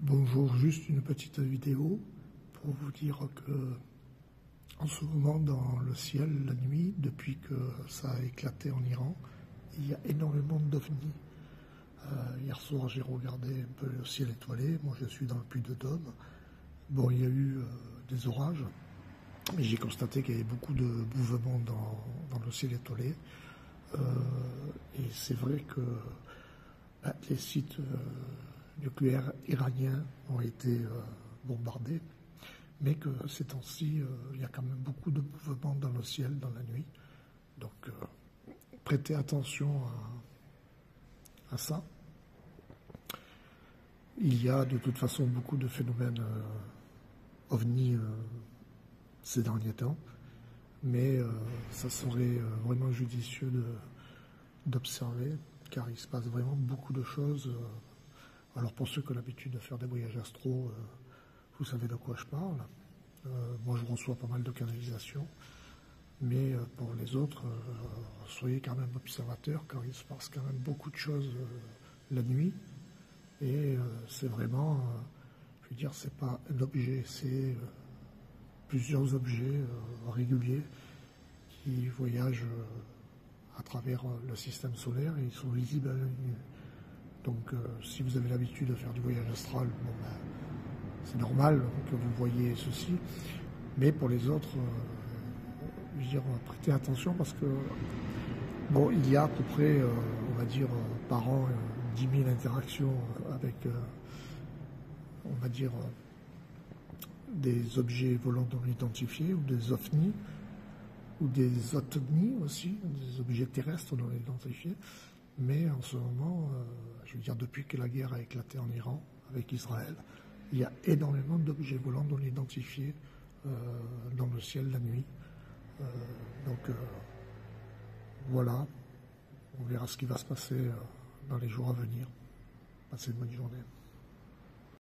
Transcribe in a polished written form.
Bonjour, juste une petite vidéo pour vous dire que en ce moment dans le ciel, la nuit, depuis que ça a éclaté en Iran, il y a énormément d'ovnis. Hier soir j'ai regardé un peu le ciel étoilé, moi je suis dans le Puy-de-Dôme. Bon, il y a eu des orages, mais j'ai constaté qu'il y avait beaucoup de mouvements dans le ciel étoilé. Et c'est vrai que les sites nucléaires iraniens ont été bombardés, mais que ces temps-ci, il y a quand même beaucoup de mouvements dans le ciel, dans la nuit. Donc, prêtez attention à ça. Il y a de toute façon beaucoup de phénomènes ovnis ces derniers temps, mais ça serait vraiment judicieux d'observer, car il se passe vraiment beaucoup de choses. Alors pour ceux qui ont l'habitude de faire des voyages astro, vous savez de quoi je parle. Moi je reçois pas mal de canalisations, mais pour les autres, soyez quand même observateurs, car il se passe quand même beaucoup de choses la nuit. Et c'est vraiment, je veux dire, c'est pas un objet, c'est plusieurs objets réguliers qui voyagent à travers le système solaire et ils sont visibles à l'œil nu. Donc si vous avez l'habitude de faire du voyage astral, bon, ben, c'est normal que vous voyez ceci, mais pour les autres, je veux dire, prêtez attention parce que bon, il y a à peu près, on va dire, par an, 10 000 interactions avec, on va dire, des objets volants non identifiés ou des ovnis, ou des otnis aussi, des objets terrestres non identifiés. Mais en ce moment, je veux dire, depuis que la guerre a éclaté en Iran avec Israël, il y a énormément d'objets volants non identifiés dans le ciel la nuit. Donc voilà, on verra ce qui va se passer dans les jours à venir. Passez une bonne journée.